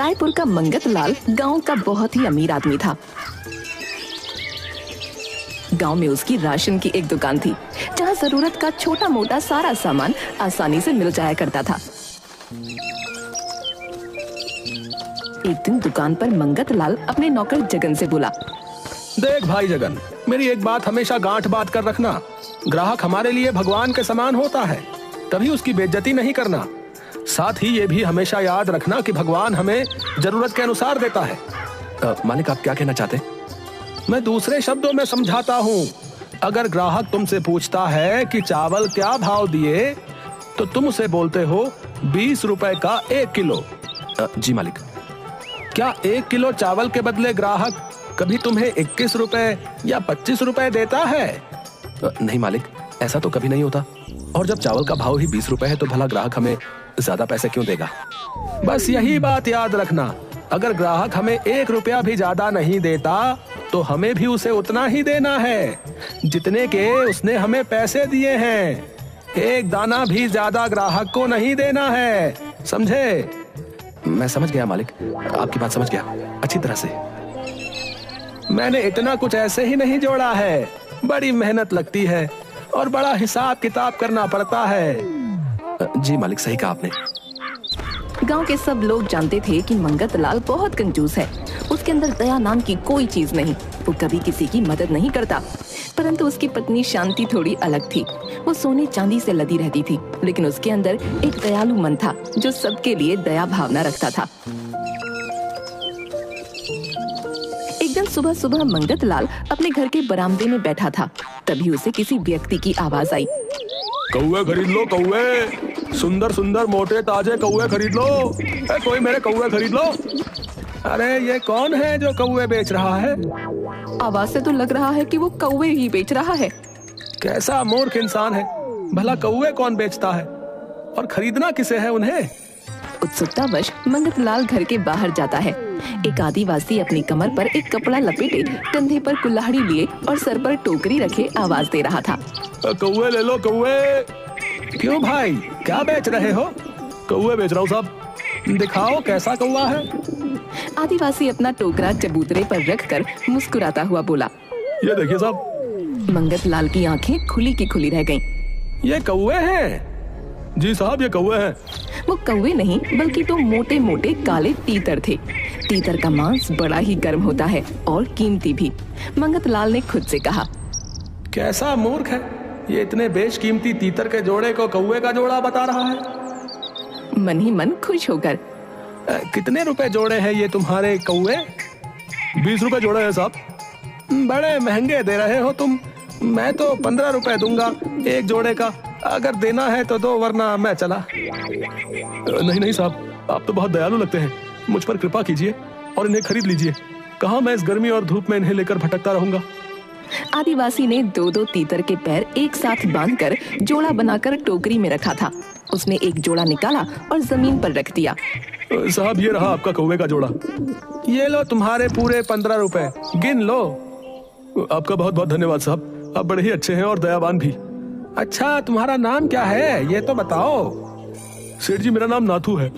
रायपुर का मंगत लाल गांव का बहुत ही अमीर आदमी था। गांव में उसकी राशन की एक दुकान थी, जहां जरूरत का छोटा मोटा सारा सामान आसानी से मिल जाया करता था। एक दिन दुकान पर मंगत लाल अपने नौकर जगन से बोला, देख भाई जगन, मेरी एक बात हमेशा गांठ बात कर रखना। ग्राहक हमारे लिए भगवान के समान होता है, तभी उसकी बेइज्जती नहीं करना। साथ ही ये भी हमेशा याद रखना कि भगवान हमें जरूरत के अनुसार देता है। मालिक, आप क्या कहना चाहते? मैं दूसरे शब्दों में समझाता हूँ। अगर ग्राहक तुमसे पूछता है कि चावल क्या भाव दिए, तो तुम उसे बोलते हो 20 रुपए का 1 किलो। जी मालिक। क्या 1 किलो चावल के बदले ग्राहक कभी तुम्हें 21 रुपए या 25 रुपए देता है? नहीं मालिक, ऐसा तो कभी नहीं होता। और जब चावल का भाव ही 20 रुपए है तो भला ग्राहक हमें ज्यादा पैसे क्यों देगा? बस यही बात याद रखना। अगर ग्राहक हमें 1 रुपया भी ज्यादा नहीं देता, तो हमें भी उसे उतना ही देना है जितने के उसने हमें पैसे दिए हैं। एक दाना भी ज्यादा ग्राहक को नहीं देना है, समझे? मैं समझ गया मालिक, आपकी बात समझ गया अच्छी तरह से। मैंने इतना कुछ ऐसे ही नहीं जोड़ा है, बड़ी मेहनत लगती है और बड़ा हिसाब किताब करना पड़ता है। जी मालिक, सही कहा आपने। गांव के सब लोग जानते थे कि मंगत लाल बहुत कंजूस है। उसके अंदर दया नाम की कोई चीज नहीं। वो कभी किसी की मदद नहीं करता। परंतु उसकी पत्नी शांति थोड़ी अलग थी। वो सोने चांदी से लदी रहती थी, लेकिन उसके अंदर एक दयालु मन था जो सबके लिए दया भावना रखता था। एक दिन सुबह सुबह मंगत लाल अपने घर के बरामदे में बैठा था। तभी उसे किसी व्यक्ति की आवाज आई, कौवे खरीद लो, कौवे, सुंदर सुंदर मोटे ताजे कौवे खरीद लो। कोई मेरे कौवे खरीद लो। अरे ये कौन है जो कौवे बेच रहा है? आवाज से तो लग रहा है कि वो कौवे ही बेच रहा है। कैसा मूर्ख इंसान है, भला कौवे कौन बेचता है और खरीदना किसे है उन्हें? उत्सुकतावश मंगत लाल घर के बाहर जाता है। एक आदिवासी अपनी कमर पर एक कपड़ा लपेटे, कंधे पर कुल्हाड़ी लिए और सर पर टोकरी रखे आवाज दे रहा था, कौवे ले लो, कौवे। क्यों भाई, क्या बेच रहे हो? कौवे बेच रहा हूँ साहब। दिखाओ कैसा कौवा है। आदिवासी अपना टोकरा चबूतरे पर रखकर मुस्कुराता हुआ बोला, ये देखिए साहब। मंगत लाल की आंखें खुली की खुली रह गईं। ये कौवे हैं? जी साहब, ये कौवे हैं। वो कौवे नहीं बल्कि तो मोटे मोटे काले तीतर थे। तीतर का मांस बड़ा ही गर्म होता है और कीमती भी। मंगत लाल ने खुद से कहा, कैसा मूर्ख है, ये इतने बेशकीमती तीतर के जोड़े को कौवे का जोड़ा बता रहा है। मन ही मन खुश होकर, कितने रुपए जोड़े हैं ये तुम्हारे कौवे? 20 रुपए जोड़े हैं साहब। बड़े महंगे दे रहे हो तुम। मैं तो 15 रुपए दूंगा एक जोड़े का। अगर देना है तो दो, वरना मैं चला। नहीं नहीं साहब, आप तो बहुत दयालु लगते हैं। मुझ पर कृपा कीजिए और इन्हें खरीद लीजिए। कहाँ मैं इस गर्मी और धूप में इन्हें लेकर भटकता रहूंगा। आदिवासी ने 2-2 तीतर के पैर एक साथ बांधकर जोड़ा बनाकर टोकरी में रखा था। उसने एक जोड़ा निकाला और जमीन पर रख दिया। साहब, ये रहा आपका कौवे का जोड़ा। ये लो तुम्हारे पूरे 15 रुपए, गिन लो। आपका बहुत बहुत धन्यवाद साहब, आप बड़े ही अच्छे हैं और दयावान भी। अच्छा, तुम्हारा नाम क्या है ये तो बताओ। सेठ जी, मेरा नाम नाथू है।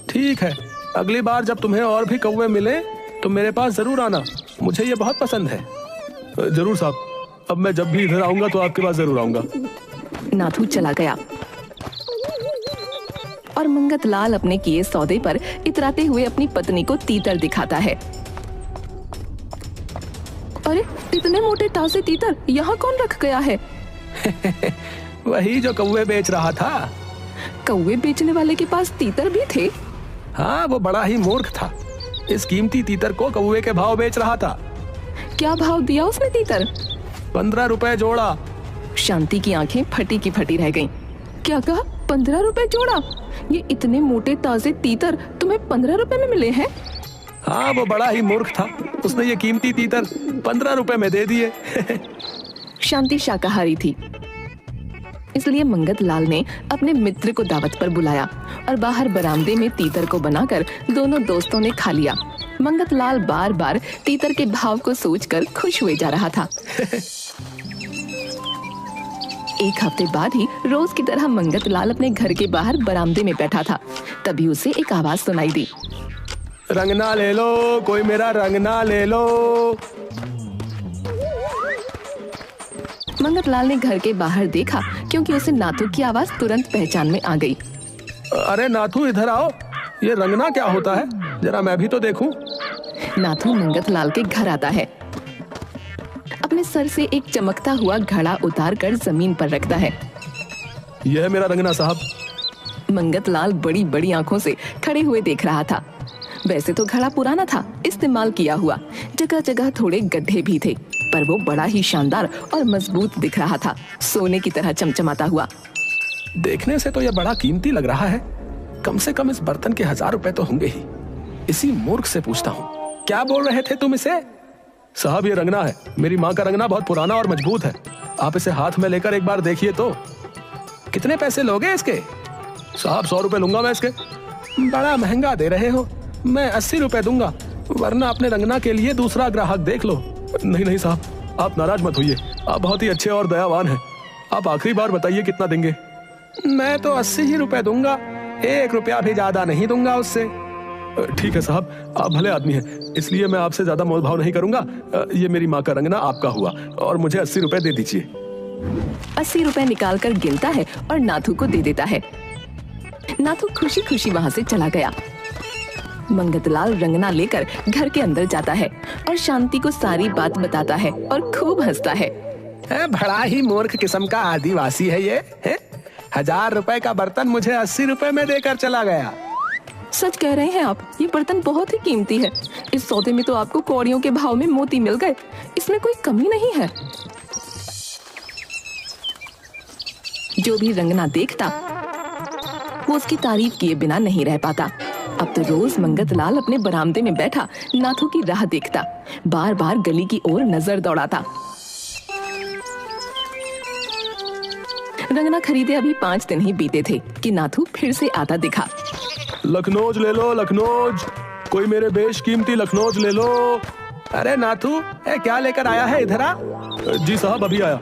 ठीक है, अगली बार जब तुम्हें और भी कौवे मिले तो मेरे पास जरूर आना, मुझे ये बहुत पसंद है। जरूर साहब, अब मैं जब भी इधर आऊंगा तो आपके पास जरूर आऊंगा। नाथू चला गया और मंगत लाल अपने किए सौदे पर इतराते हुए अपनी पत्नी को तीतर दिखाता है। अरे, इतने मोटे ताजे तीतर यहाँ कौन रख गया है? वही जो कौवे बेच रहा था। कौवे बेचने वाले के पास तीतर भी थे? हाँ, वो बड़ा ही मूर्ख था। इस कीमती तीतर को कौवे के भाव बेच रहा था। क्या भाव दिया उसने तीतर? 15 रुपए जोड़ा। शांति की आंखें फटी की फटी रह गईं। क्या कहा? 15 रुपए जोड़ा? ये इतने मोटे ताजे तीतर तुम्हें 15 रुपए में मिले हैं? हाँ, वो बड़ा ही मूर्ख था। उसने ये कीमती तीतर 15 रुपए में दे दिए। शांति शाकाहारी थी, इसलिए मंगत लाल ने अपने मित्र को दावत पर बुलाया और बाहर बरामदे में तीतर को बनाकर दोनों दोस्तों ने खा लिया। मंगत लाल बार बार तीतर के भाव को सोचकर खुश हुए जा रहा था। एक हफ्ते बाद ही रोज की तरह मंगत लाल अपने घर के बाहर बरामदे में बैठा था। तभी उसे एक आवाज सुनाई दी, रंगना ले लो, कोई मेरा रंगना ले लो। मंगत लाल ने घर के बाहर देखा क्योंकि उसे नाथू की आवाज तुरंत पहचान में आ गई। अरे नाथू इधर आओ, ये रंगना क्या होता है, जरा मैं भी तो देखूं। नाथू मंगत लाल के घर आता है, अपने सर से एक चमकता हुआ घड़ा उतार कर जमीन पर रखता है। यह है मेरा रंगना साहब। मंगत लाल बड़ी बड़ी आंखों से खड़े हुए देख रहा था। वैसे तो घड़ा पुराना था, इस्तेमाल किया हुआ, जगह जगह थोड़े गड्ढे भी थे, पर वो बड़ा ही शानदार और मजबूत दिख रहा था, सोने की तरह चमचमाता हुआ। देखने से तो यह बड़ा कीमती लग रहा है। कम से कम इस बर्तन के 1000 रुपए तो होंगे ही। इसी मूर्ख से पूछता हूँ, क्या बोल रहे थे तुम इसे? साहब ये रंगना है, मेरी माँ का रंगना बहुत पुराना और मजबूत है। आप इसे हाथ में लेकर एक बार देखिए तो। कितने पैसे लोगे इसके? साहब 100 रुपए लूंगा मैं इसके। बड़ा महंगा दे रहे हो। मैं 80 रुपए दूंगा, वरना अपने रंगना के लिए दूसरा ग्राहक देख लो। नहीं नहीं साहब, आप नाराज मत होइए, आप बहुत ही अच्छे और दयावान हैं। आप आखिरी बार बताइए कितना देंगे। मैं तो 80 ही रुपए दूंगा, 1 रुपया भी ज्यादा नहीं दूंगा उससे। ठीक है साहब, आप भले आदमी हैं, इसलिए मैं आपसे ज्यादा मोल भाव नहीं करूंगा। ये मेरी माँ का रंगना आपका हुआ और मुझे 80 रुपए दे दीजिए। 80 रुपए निकाल कर गिनता है और नाथू को दे देता है। नाथू खुशी खुशी वहाँ से चला गया। मंगत लाल रंगना लेकर घर के अंदर जाता है और शांति को सारी बात बताता है और खूब हंसता है। बड़ा ही मूर्ख किस्म का आदिवासी है ये है? 1000 रुपए का बर्तन मुझे 80 रुपए में देकर चला गया। सच कह रहे हैं आप, ये बर्तन बहुत ही कीमती है। इस सौदे में तो आपको कौड़ियों के भाव में मोती मिल गए, इसमें कोई कमी नहीं है। जो भी रंगना देखता वो उसकी तारीफ किए बिना नहीं रह पाता। अब तो रोज मंगत लाल अपने बरामदे में बैठा नाथू की राह देखता, बार बार गली की ओर नजर दौड़ाता। रंगना खरीदे अभी 5 दिन ही बीते थे कि नाथू फिर से आता दिखा। लखनौज ले लो, लखनौज, कोई मेरे बेशकीमती लखनौज ले लो। अरे नाथू, क्या लेकर आया है इधर आ? जी साहब अभी आया।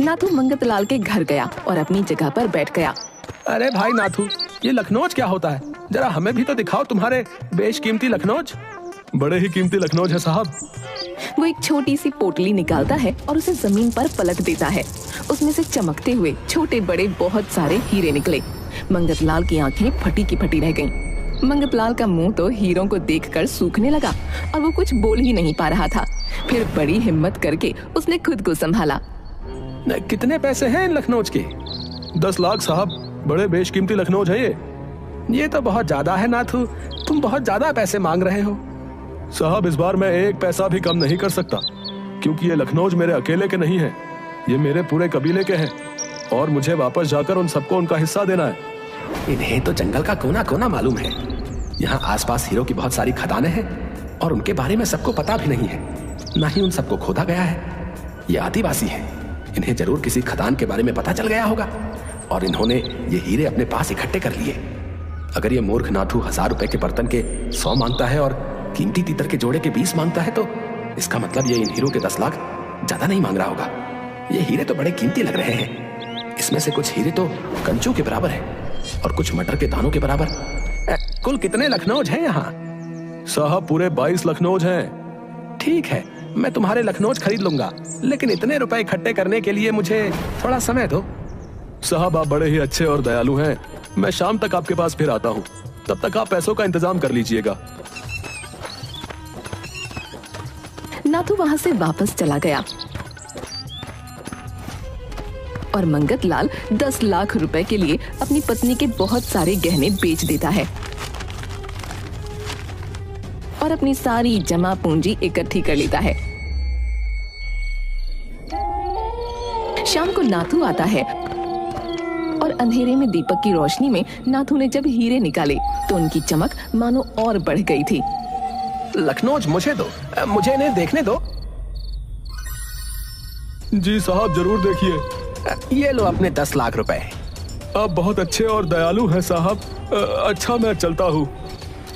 नाथू मंगत लाल के घर गया और अपनी जगह पर बैठ गया। अरे भाई नाथू, ये लखनौज क्या होता है? जरा हमें भी तो दिखाओ तुम्हारे बेशकीमती लखनौज। बड़े ही कीमती लखनौज है साहब। वो एक छोटी सी पोटली निकालता है और उसे जमीन पर पलट देता है। उसमें से चमकते हुए छोटे बड़े बहुत सारे हीरे निकले। मंगत लाल की आंखें फटी की फटी रह गईं। मंगत लाल का मुंह तो हीरों को देखकर सूखने लगा और वो कुछ बोल ही नहीं पा रहा था। फिर बड़ी हिम्मत करके उसने खुद को संभाला। कितने पैसे हैं इन लखनौज के? 10 लाख साहब, बड़े बेशकीमती लखनौज है ये तो बहुत ज्यादा है नाथू, तुम बहुत ज्यादा पैसे मांग रहे हो। साहब इस बार मैं 1 पैसा भी कम नहीं कर सकता, क्योंकि ये लखनौज मेरे अकेले के नहीं है, ये मेरे पूरे कबीले के हैं और मुझे वापस जाकर उन सबको उनका हिस्सा देना है। इन्हें तो जंगल का कोना कोना मालूम है। यहाँ आसपास हीरो की बहुत सारी खदानें हैं और उनके बारे में सबको पता भी नहीं है, ना ही उन सबको खोदा गया है। ये आदिवासी हैं, इन्हें जरूर किसी खदान के बारे में पता चल गया होगा और इन्होंने ये हीरे अपने पास इकट्ठे कर लिए। अगर ये मूर्ख नाथू 1000 रुपए के बर्तन के 100 मांगता है और कीमती तीतर के जोड़े के 20 मांगता है, तो इसका मतलब ये इन हीरो के 10 लाख ज्यादा नहीं मांग रहा होगा। ये हीरे तो बड़े कीमती लग रहे हैं। इसमें से कुछ हीरे तो कंचों के बराबर है और कुछ मटर के दानों के बराबर। कुल कितने लखनौज हैं यहाँ? साहब पूरे 22 लखनौज हैं। ठीक है, मैं तुम्हारे लखनौज खरीद लूंगा, लेकिन इतने रुपए इकट्ठे करने के लिए मुझे थोड़ा समय दो। साहब आप बड़े ही अच्छे और दयालु हैं। मैं शाम तक आपके पास फिर आता हूँ, तब तक आप पैसों का इंतजाम कर लीजिएगा। नाथू वहां से वापस चला गया और मंगत लाल 10 लाख रुपए के लिए अपनी पत्नी के बहुत सारे गहने बेच देता है और अपनी सारी जमा पूंजी इकट्ठी कर लेता है। शाम को नाथू आता है और अंधेरे में दीपक की रोशनी में नाथू ने जब हीरे निकाले तो उनकी चमक मानो और बढ़ गई थी। लखनौज मुझे दो, मुझे इन्हें देखने दो। जी साहब जरूर देखिए। ये लो अपने 10 लाख रुपए। आप बहुत अच्छे और दयालु हैं साहब। अच्छा मैं चलता हूँ।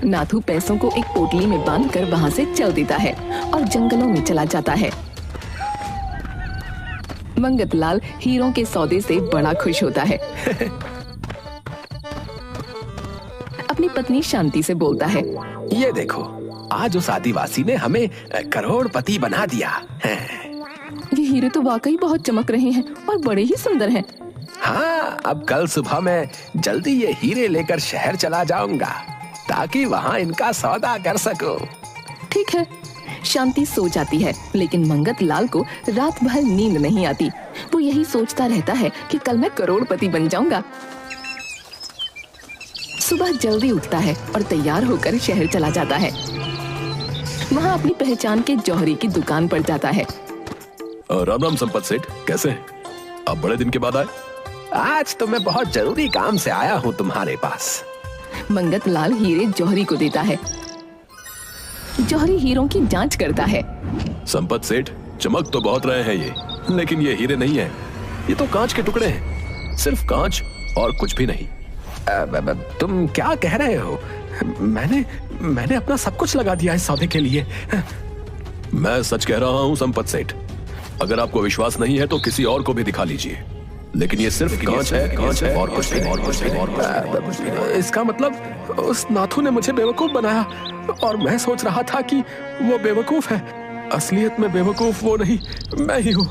नाथू पैसों को एक पोटली में बांधकर वहां से चल देता है और जंगलों में चला जाता है। मंगत लाल हीरों के सौदे से बड़ा खुश होता है। अपनी पत्नी शांति से बोलता है। ये देखो, आज उस आदिवासी ने हमें करोड़पति बना दिया। ये हीरे तो वाकई बहुत चमक रहे हैं और बड़े ही सुंदर हैं। हाँ, अब कल सुबह मैं जल्दी ये हीरे लेकर शहर चला जाऊंगा ताकि वहाँ इनका सौदा कर सकूं। ठीक है। शांति सो जाती है, लेकिन मंगत लाल को रात भर नींद नहीं आती। वो यही सोचता रहता है कि कल मैं करोड़पति बन जाऊंगा। सुबह जल्दी उठता है और तैयार होकर शहर चला जाता है। वहाँ अपनी पहचान के जौहरी की दुकान पर जाता है। राम राम संपत सेठ, कैसे हैं? आप बड़े दिन के बाद आए। आज तो मैं बहुत जरूरी काम से आया हूँ तुम्हारे पास। मंगत लाल हीरे जौहरी को देता है। जौहरी हीरों की जांच करता है। संपत सेठ, चमक तो बहुत रहे हैं ये, लेकिन ये हीरे नहीं है, ये तो कांच के टुकड़े हैं, सिर्फ कांच और कुछ भी नहीं। तुम क्या कह रहे हो? मैंने अपना सब कुछ लगा दिया इस सौदे के लिए। मैं सच कह रहा हूँ संपत सेठ। अगर आपको विश्वास नहीं है तो किसी और को भी दिखा लीजिए, लेकिन ये सिर्फ कांच है और कुछ भी नहीं। इसका मतलब उस नाथू ने मुझे बेवकूफ बनाया और मैं सोच रहा था कि वो बेवकूफ है। असलियत में बेवकूफ वो नहीं, मैं ही हूँ।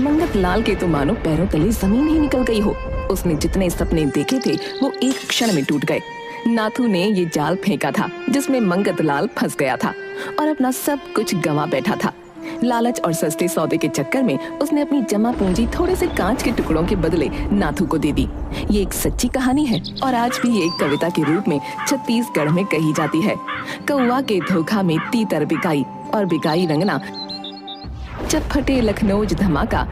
मंगत लाल के तो मानो पैरों तले जमीन ही निकल गई हो। उसने जितने सपने देखे थे वो एक क्षण में टूट गए। नाथू ने ये जाल फेंका था जिसमें मंगत लाल फंस गया था और अपना सब कुछ गंवा बैठा था। लालच और सस्ते सौदे के चक्कर में उसने अपनी जमा पूंजी थोड़े से कांच के टुकड़ों के बदले नाथू को दे दी। ये एक सच्ची कहानी है और आज भी ये एक कविता के रूप में छत्तीसगढ़ में कही जाती है। कौवा के धोखा में तीतर बिकाई और बिकाई रंगना, जब फटे लखनऊ धमाका।